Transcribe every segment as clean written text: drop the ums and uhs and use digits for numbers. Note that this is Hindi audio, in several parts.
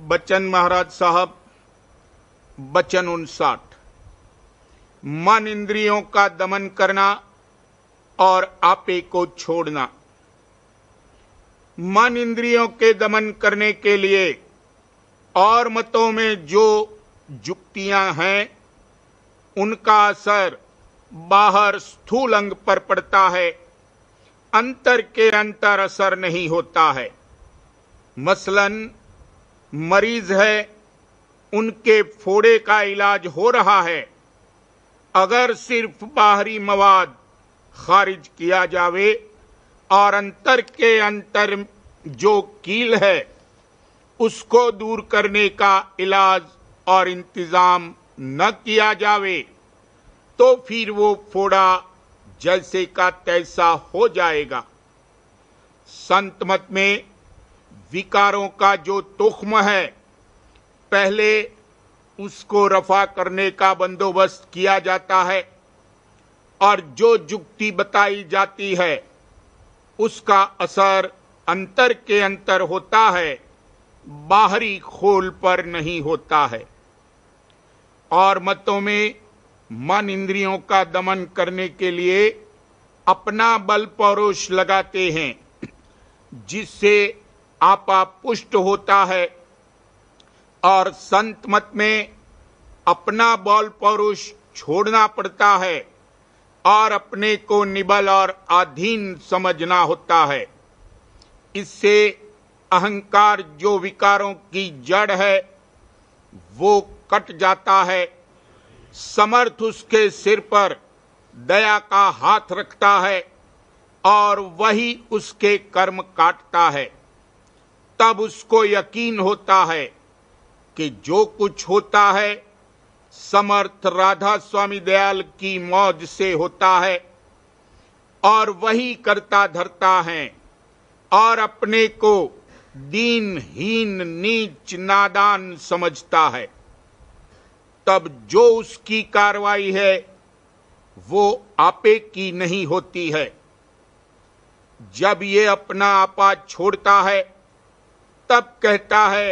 बच्चन महाराज साहब, बचन 59। मन इंद्रियों का दमन करना और आपे को छोड़ना। मन इंद्रियों के दमन करने के लिए और मतों में जो युक्तियां हैं, उनका असर बाहर स्थूल अंग पर पड़ता है, अंतर के अंतर असर नहीं होता है। मसलन मरीज है, उनके फोड़े का इलाज हो रहा है, अगर सिर्फ बाहरी मवाद खारिज किया जावे और अंतर के अंतर जो कील है उसको दूर करने का इलाज और इंतजाम न किया जावे, तो फिर वो फोड़ा जैसे का तैसा हो जाएगा। संत मत में विकारों का जो तुख्म है, पहले उसको रफा करने का बंदोबस्त किया जाता है और जो युक्ति बताई जाती है उसका असर अंतर के अंतर होता है, बाहरी खोल पर नहीं होता है। और मतों में मन इंद्रियों का दमन करने के लिए अपना बल पौरुष लगाते हैं, जिससे आपा पुष्ट होता है। और संत मत में अपना बल पौरुष छोड़ना पड़ता है और अपने को निबल और अधीन समझना होता है। इससे अहंकार जो विकारों की जड़ है वो कट जाता है। समर्थ उसके सिर पर दया का हाथ रखता है और वही उसके कर्म काटता है। तब उसको यकीन होता है कि जो कुछ होता है समर्थ राधा स्वामी दयाल की मौज से होता है और वही करता धरता है और अपने को दीनहीन नीच नादान समझता है। तब जो उसकी कार्रवाई है वो आपे की नहीं होती है। जब ये अपना आपा छोड़ता है तब कहता है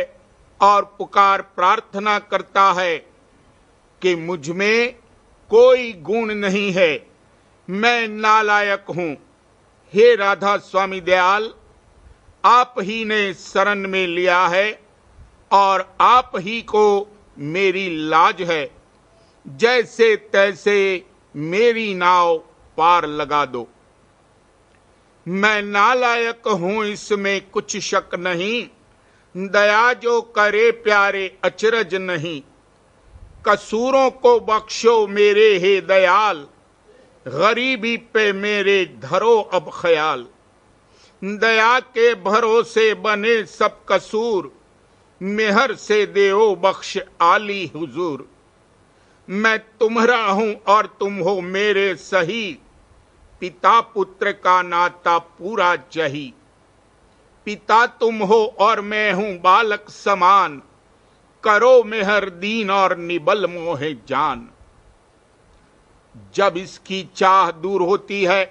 और पुकार प्रार्थना करता है कि मुझ में कोई गुण नहीं है, मैं नालायक हूं। हे राधा स्वामी दयाल, आप ही ने शरण में लिया है और आप ही को मेरी लाज है, जैसे तैसे मेरी नाव पार लगा दो। मैं नालायक हूं, इसमें कुछ शक नहीं, दया जो करे प्यारे अचरज नहीं। कसूरों को बख्शो मेरे हे दयाल, गरीबी पे मेरे धरो अब ख्याल। दया के भरोसे बने सब कसूर, मेहर से देओ बख्श आली हुजूर। मैं तुम्हारा हूं और तुम हो मेरे सही, पिता पुत्र का नाता पूरा चही। पिता तुम हो और मैं हूं बालक समान, करो मेहर दीन और निबल मोहे जान। जब इसकी चाह दूर होती है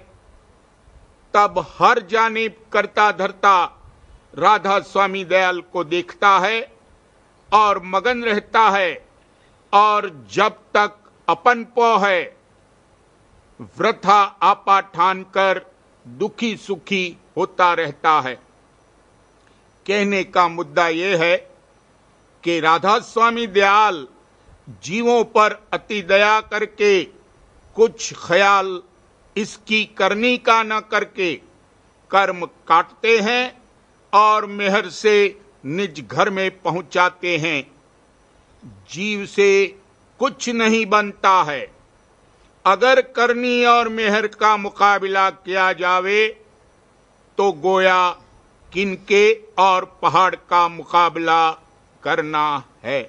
तब हर जानिब करता धरता राधा स्वामी दयाल को देखता है और मगन रहता है, और जब तक अपन पौ है वृथा आपा ठान कर दुखी सुखी होता रहता है। कहने का मुद्दा यह है कि राधा स्वामी दयाल जीवों पर अति दया करके कुछ ख्याल इसकी करनी का न करके कर्म काटते हैं और मेहर से निज घर में पहुंचाते हैं। जीव से कुछ नहीं बनता है। अगर करनी और मेहर का मुकाबला किया जावे तो गोया किनके और पहाड़ का मुकाबला करना है।